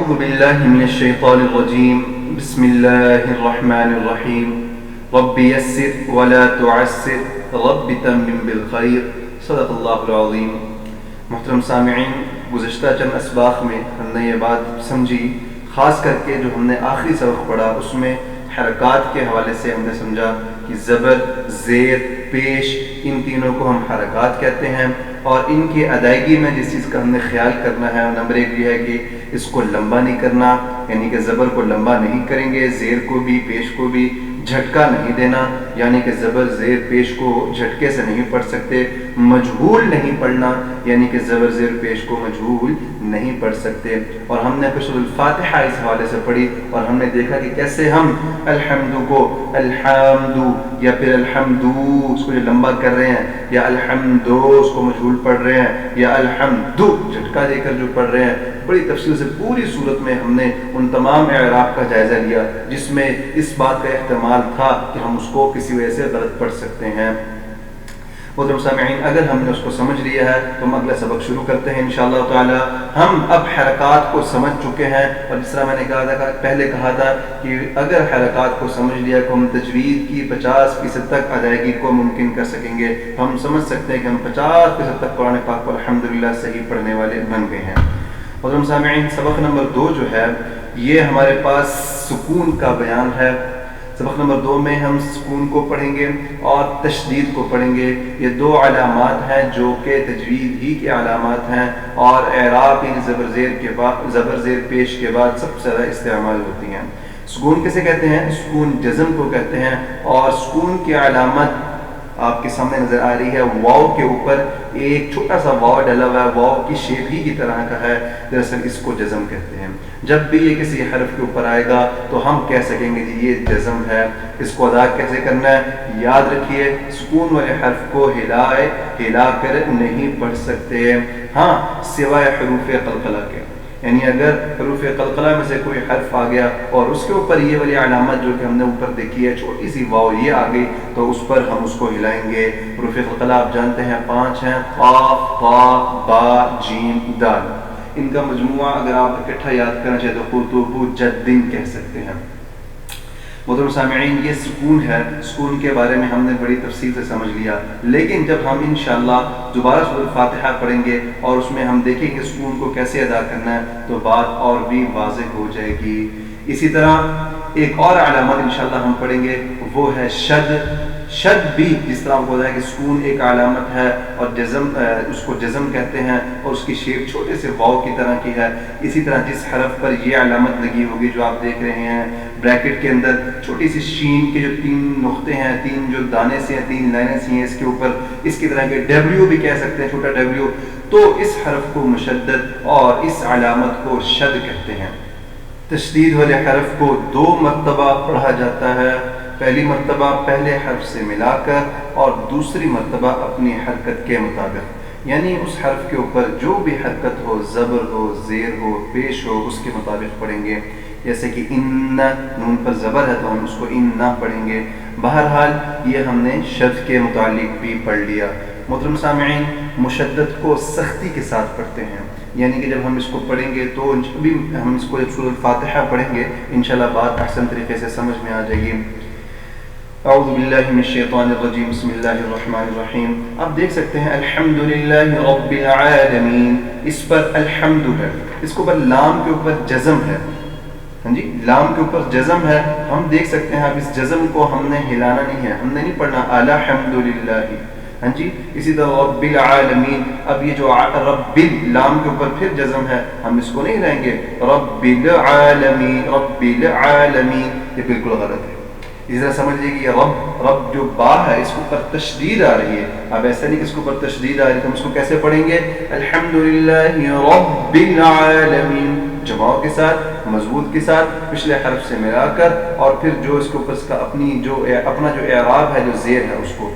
أعوذ بالله من الشيطان الرجيم بسم الله الرحمن الرحيم رب يسر ولا تعسر رب تمم بالخير صدق اللہ العظیم۔ محترم سامعین، گزشتہ چند اسباق میں ہم نے یہ بات سمجھی، خاص کر کے جو ہم نے آخری سبق پڑھا اس میں حرکات کے حوالے سے ہم نے سمجھا کہ زبر، زیر، پیش، ان تینوں کو ہم حرکات کہتے ہیں، اور ان کی ادائیگی میں جس چیز کا ہم نے خیال کرنا ہے نمبر ایک یہ ہے کہ اس کو لمبا نہیں کرنا، یعنی کہ زبر کو لمبا نہیں کریں گے، زیر کو بھی پیش کو بھی جھٹکا نہیں دینا، یعنی کہ زبر زیر پیش کو جھٹکے سے نہیں پڑھ سکتے، مجہول نہیں پڑھنا، یعنی کہ زبر زیر پیش کو مجہول نہیں پڑھ سکتے۔ اور ہم نے سورۃ الفاتحہ اس حوالے سے پڑھی اور ہم نے دیکھا کہ کیسے ہم الحمد کو الحمد یا پھر الحمدو اس کو جو لمبا کر رہے ہیں، یا الحمدو اس کو مجہول پڑھ رہے ہیں، یا الحمد جھٹکا دے کر جو پڑھ رہے ہیں، بڑی تفصیل سے پوری صورت میں ہم نے ان تمام اعراب کا جائزہ لیا جس میں اس بات کا احتمال تھا کہ ہم اس کو کسی وجہ سے غلط پڑھ سکتے ہیں۔ محترم سامعین، اگر ہم نے اس کو سمجھ لیا ہے تو ہم اگلا سبق شروع کرتے ہیں انشاءاللہ تعالی۔ ہم اب حرکات کو سمجھ چکے ہیں، اور جس طرح میں نے پہلے کہا تھا کہ اگر حرکات کو سمجھ لیا تو ہم تجوید کی 50% تک ادائیگی کو ممکن کر سکیں گے، تو ہم سمجھ سکتے ہیں کہ ہم 50% تک قرآن پاک کو الحمدللہ صحیح پڑھنے والے بن گئے ہیں۔ محترم سامعین، سبق نمبر 2 جو ہے یہ ہمارے پاس سکون کا بیان ہے۔ سبق نمبر 2 میں ہم سکون کو پڑھیں گے اور تشدید کو پڑھیں گے۔ یہ 2 علامات ہیں جو کہ تجوید ہی کے علامات ہیں، اور اعراب ان زبر زیر پیش کے بعد سب سے زیادہ استعمال ہوتی ہیں۔ سکون کسے کہتے ہیں؟ سکون جزم کو کہتے ہیں، اور سکون کی علامت آپ کے سامنے نظر آ رہی ہے، واو کے اوپر ایک چھوٹا سا واو ڈلا ہوا ہے، واو کی شیپ ہی کی طرح کا ہے، دراصل اس کو جزم کہتے ہیں۔ جب بھی یہ کسی حرف کے اوپر آئے گا تو ہم کہہ سکیں گے جی یہ جزم ہے۔ اس کو ادا کیسے کرنا ہے؟ یاد رکھیے، سکون والے حرف کو ہلا کر نہیں پڑھ سکتے، ہاں سوائے حروف قلقلہ کے، یعنی اگر حروف قلقلہ میں سے کوئی حرف آ گیا اور اس کے اوپر یہ والی علامت جو کہ ہم نے اوپر دیکھی ہے، چھوٹی سی واو یہ آ گئی، تو اس پر ہم اس کو ہلائیں گے۔ حروف قلقلہ آپ جانتے ہیں 5 ہیں، قاف، قا، با، جیم، دال۔ ان کا مجموعہ اگر آپ اکٹھا یاد کرنا چاہے تو قطب جدن کہہ سکتے ہیں۔ محترم سامعین، یہ سکون ہے، سکون کے بارے میں ہم نے بڑی تفصیل سے سمجھ لیا، لیکن جب ہم انشاءاللہ دوبارہ سورۃ الفاتحہ پڑھیں گے اور اس میں ہم دیکھیں گے سکون کو کیسے ادا کرنا ہے تو بات اور بھی واضح ہو جائے گی۔ اسی طرح ایک اور علامت انشاءاللہ ہم پڑھیں گے، وہ ہے شد۔ شد بھی جس طرح آپ کو بتایا کہ سکون ایک علامت ہے اور جزم اس کو جزم کہتے ہیں، اور اس کی شیپ چھوٹے سے واو کی طرح کی ہے، اسی طرح جس حرف پر یہ علامت لگی ہوگی جو آپ دیکھ رہے ہیں بریکٹ کے اندر، چھوٹی سی شین کے جو 3 نقطے ہیں، 3 جو دانے سے ہیں، 3 لائنیں سی ہیں اس کے اوپر، اس کی طرح کے ڈبلیو بھی کہہ سکتے ہیں، چھوٹا ڈبلیو، تو اس حرف کو مشدد اور اس علامت کو شد کہتے ہیں۔ تشدید والے حرف کو 2 مرتبہ پڑھا جاتا ہے، پہلی مرتبہ پہلے حرف سے ملا کر اور دوسری مرتبہ اپنی حرکت کے مطابق، یعنی اس حرف کے اوپر جو بھی حرکت ہو، زبر ہو، زیر ہو، پیش ہو، اس کے مطابق پڑھیں گے۔ جیسے کہ ان، نون پر زبر ہے تو ہم اس کو ان نہ پڑھیں گے۔ بہرحال یہ ہم نے شد کے متعلق بھی پڑھ لیا۔ محترم سامعین، مشدد کو سختی کے ساتھ پڑھتے ہیں، یعنی کہ جب ہم اس کو پڑھیں گے تو بھی ہم اس کو جب سورۃ الفاتحہ پڑھیں گے انشاءاللہ بات احسن طریقے سے سمجھ میں آ جائے گی۔ اعوذ باللہ من الشیطان الرجیم، بسم اللہ الرحمن الرحیم۔ آپ دیکھ سکتے ہیں الحمدللہ رب العالمین، اس پر الحمد ہے، اس کے اوپر لام کے اوپر جزم ہے، ہاں جی لام کے اوپر جزم ہے۔ ہم دیکھ سکتے ہیں اب اس جزم کو ہم نے ہلانا نہیں ہے، ہم نے نہیں پڑھنا الحمدللہ، ہاں جی اسی طرح رب العالمین۔ اب یہ جو رب لام کے اوپر پھر جزم ہے، ہم اس کو نہیں ہلائیں گے، رب العالمین، رب العالمین، یہ بالکل غلط ہے۔ اس طرح سمجھ لیجیے کہ یہ رب جو با ہے اس کے اوپر تشدید آ رہی ہے، اب ایسا نہیں کہ اس کے اوپر تشدید آ رہی ہے تو ہم اس کو کیسے پڑھیں گے؟ الحمدللہ رب العالمین، جماؤں کے ساتھ، مضبوط کے ساتھ، پچھلے حرف سے ملا کر، اور پھر جو اس کے اوپر اس کا اپنا جو اعراب ہے، جو زیر ہے اس کو۔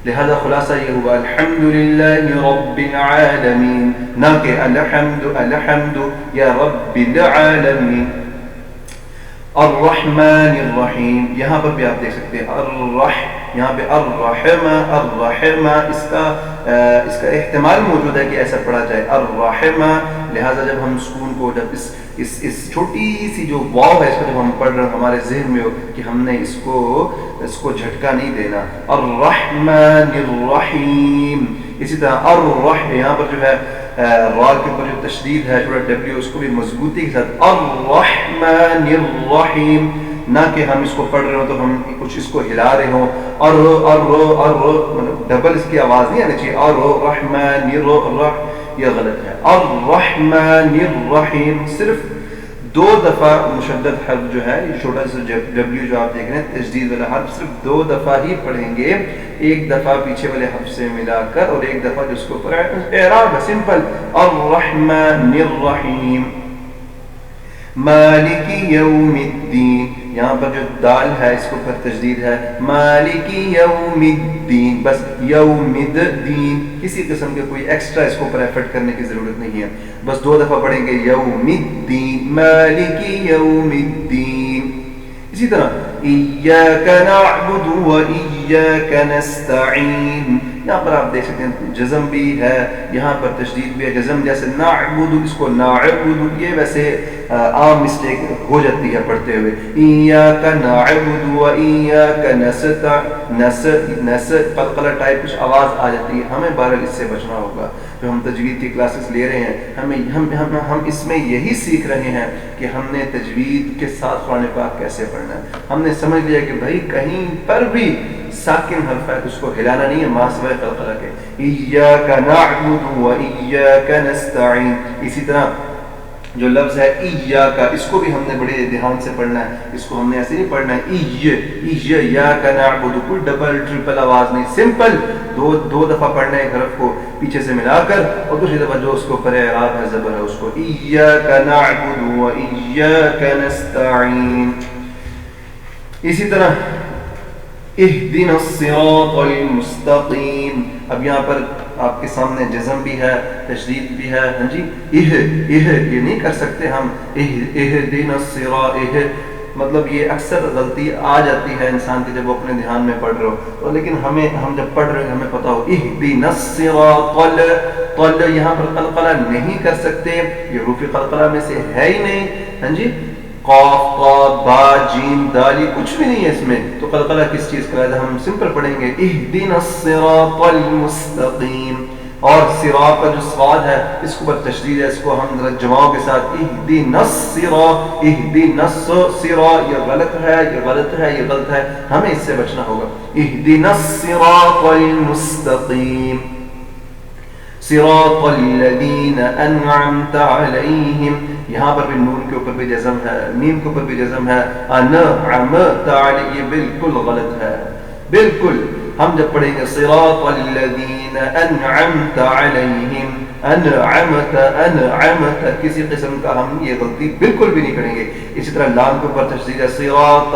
لہذا خلاصہ یہ ہوا الحمدللہ رب العالمین، نہ کہ الحمد یا رب العالمین۔ الرحمن الرحیم، یہاں پر بھی آپ دیکھ سکتے ہیں یہاں پہ الرحمہ، اس کا احتمال موجود ہے کہ ایسا پڑھا جائے، الرحمہ لہٰذا جب ہم سکون کو جب اس چھوٹی سی جو واو ہے اس کو جب ہم پڑھ رہے ہیں ہمارے ذہن میں ہو کہ ہم نے اس کو جھٹکا نہیں دینا. الرحمن الرحیم. اسی طرح یہاں پر جو ہے را کے اوپر جو تشدید ہے چھوٹا ڈبلیو اس کو بھی مضبوطی کے ساتھ الرحمن الرحیم، نہ کہ ہم اس کو پڑھ رہے ہوں تو ہم کچھ اس کو ہلا رہے ہوں اور مطلب ڈبل اس کی آواز نہیں آنی چاہیے. الرحمن یہ غلط ہے. الرحمن الرحیم صرف 2 دفعہ مشدد حرف جو ہے یہ چھوٹا سا ڈبلیو جو آپ دیکھ رہے ہیں تشدید والا حرف صرف 2 دفعہ ہی پڑھیں گے، 1 دفعہ پیچھے والے حرف سے ملا کر اور 1 دفعہ جس کو اوپر اعراب ہے سمپل. الرحمن الرحیم مالک یوم الدین. یہاں پر جو دال ہے اس کو پر تشدید ہے مالک یوم الدین، بس یوم الدین، کسی قسم کے کوئی ایکسٹرا اس کو پر ایفرٹ کرنے کی ضرورت نہیں ہے، بس 2 دفعہ پڑھیں گے یوم الدین مالک یوم الدین. اسی طرح ایاک نعبد و ایاک نستعین. یہاں پر آپ دیکھ سکتے ہیں جزم بھی ہے، یہاں پر تشدید بھی ہے. جزم جیسے نعبد اس کو نعبد، یہ ویسے عام مسٹیک ہو جاتی ہے پڑھتے ہوئے. ایاک نعبد و ایاک نستعین قلقلہ ٹائپ کچھ آواز آ جاتی ہے، ہمیں بہرحال اس سے بچنا ہوگا. جو ہم تجوید کی کلاسز لے رہے ہیں ہم اس میں یہی سیکھ رہے ہیں کہ ہم نے تجوید کے ساتھ قرآن پاک کیسے پڑھنا ہے. ہم نے سمجھ لیا کہ بھائی کہیں پر بھی ساکن حرف ہے اس کو ہلانا نہیں ہے ما سوائے قلقلہ کے. ایاک نعبد و ایاک نستعین. اسی طرح جو لفظ ہے ایاک اس کو بھی ہم نے بڑے دھیان سے پڑھنا ہے، اس کو ہم نے ایسے نہیں پڑھنا ہے ایاک نعبد، کوئی ڈبل ٹرپل آواز نہیں، سمپل 2 دفعہ پڑھنا ہے ایک حرف کو پیچھے سے ملا کر اور دوسری دفعہ جو اس کو پر اعراب ہے زبر ہے اس کو ایاک نعبد و ایاک نستعین. اسی طرح اہدنا الصراط المستقیم. اب یہاں پر آپ کے سامنے جزم بھی ہے تشدید بھی ہے. ہاں جی یہ نہیں کر سکتے ہم اہدنا الصراط مطلب یہ اکثر غلطی آ جاتی ہے انسان کے جب وہ اپنے دھیان میں پڑھ رہے ہو، لیکن ہم جب پڑھ رہے ہیں ہمیں پتا ہو اہدنا الصراط یہاں پر قلقلہ نہیں کر سکتے، یہ حروف قلقلہ میں سے ہے ہی نہیں. ہاں جی قاف قاف با جیم دال کچھ بھی نہیں ہے اس میں، تو قلقلہ کس چیز کا ہے؟ ہم سمپل پڑھیں گے اہدنا الصراط المستقیم. اور صراط کا جو صاد ہے اس کو پر تشدید ہے، اس کو ہم ذرا جماؤں کے ساتھ اہدنا الصراط اہدنا الصراط. یہ غلط ہے یہ غلط ہے یہ غلط ہے، ہمیں اس سے بچنا ہوگا. اہدنا الصراط المستقیم صراط الذین انعمت علیہم. یہاں پر بھی نون کے اوپر بھی جزم ہے، میم کے اوپر بھی جزم ہے. انعمت علیہ یہ بالکل غلط ہے بالکل. ہم جب پڑھیں گے صراط الذین انعمت علیہم انعمت کسی قسم کا ہم یہ غلطی بالکل بھی نہیں کریں گے. اسی طرح لام کے اوپر تشدید ہے صراط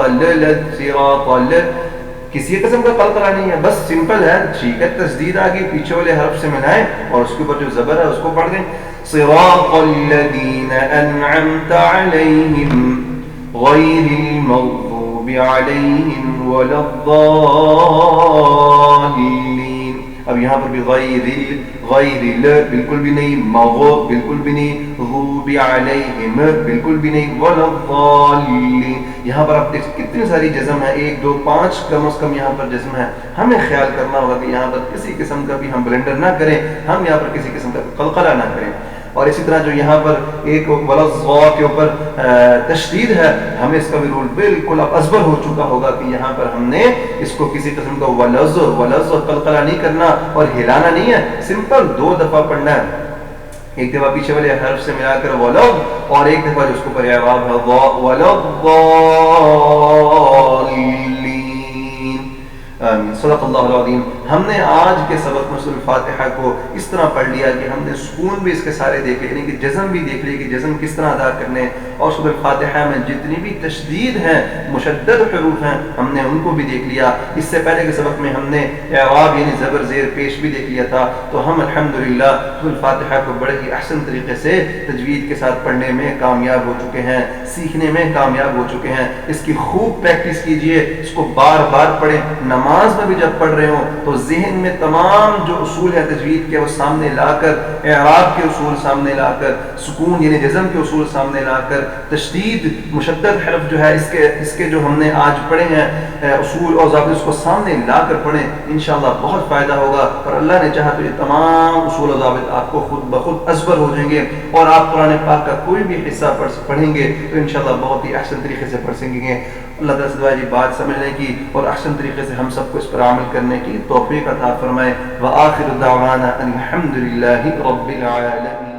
کسی قسم کا قلقلہ نہیں ہے، بس سمپل ہے ٹھیک ہے. تشدید آگے پیچھے والے حرف سے ملائیں اور اس کے اوپر جو زبر ہے اس کو پڑھ دیں صراط الذین انعمت علیہم غیر المغضوب علیہم ولا الضالین. اب یہاں پر بھی غیر بالکل بھی نہیں، مغضوب بالکل بھی نہیں، غضوب علیہم بالکل بھی نہیں، ولا الضالین. یہاں پر آپ دیکھ کتنی ساری جزم ہے، 1 2 5 کم از کم یہاں پر جزم ہے. ہمیں خیال کرنا ہوگا کہ یہاں پر کسی قسم کا بھی ہم بلنڈر نہ کریں، ہم یہاں پر کسی قسم کا قلقلہ نہ کریں. اور اسی طرح جو یہاں پر ایک وَلَضَّا کے اوپر تشدید ہے، ہمیں اس کا بھی رول بالکل اب ازبر ہو چکا ہوگا کہ یہاں پر ہم نے اس کو کسی قسم کا ولز قلقلہ نہیں کرنا اور ہلانا نہیں ہے، سمپل 2 دفعہ پڑھنا ہے. ایک دفعہ پیچھے والے حرف سے ملا کر ولد اور ایک دفعہ جو اس کو پر اعراب ہے ولضالین. آمین. صدق اللہ العظیم. ہم نے آج کے سبق میں سورۃ الفاتحہ کو اس طرح پڑھ لیا کہ ہم نے سکون بھی اس کے سارے دیکھ لیے، یعنی کہ جزم بھی دیکھ لیے کہ جزم کس طرح ادا کرنے اور سورۃ الفاتحہ میں جتنی بھی تشدید ہیں، مشدد حروف ہیں، ہم نے ان کو بھی دیکھ لیا۔ اس سے پہلے کے سبق میں ہم نے اعراب یعنی زبر زیر پیش بھی دیکھ لیا تھا۔ تو ہم الحمدللہ سورۃ الفاتحہ کو بڑے ہی احسن طریقے سے تجوید کے ساتھ پڑھنے میں کامیاب ہو چکے ہیں، سیکھنے میں کامیاب ہو چکے ہیں۔ اس کی خوب پریکٹس کیجئے، اس کو بار بار پڑھیں۔ نماز میں بھی جب پڑھ رہے ہوں تو ذہن میں تمام جو اصول ہیں تجوید کے وہ سامنے لا کر، اعراب کے اصول سامنے لا کر، سکون یعنی جزم کے اصول سامنے لا کر، تشدید مشدد حرف جو ہے اس کے جو ہم نے آج پڑھے ہیں اصول اور ضابطے، اس کو سامنے لا کر پڑھیں، انشاءاللہ بہت فائدہ ہوگا۔ اور اللہ نے چاہا تو یہ تمام اصول و ضابط آپ کو خود بخود ازبر ہو جائیں گے، اور آپ قرآن پاک کا کوئی بھی حصہ پڑھیں گے تو انشاءاللہ بہت ہی احسن طریقے سے پڑھ سکیں گے۔ اللہ تعالیٰ سے دعا ہے بات سمجھنے کی اور احسن طریقے سے ہم سب کو اس پر عمل کرنے کی توفیق عطا فرمائے۔ وآخر دعوانا ان الحمد للہ رب العالمین۔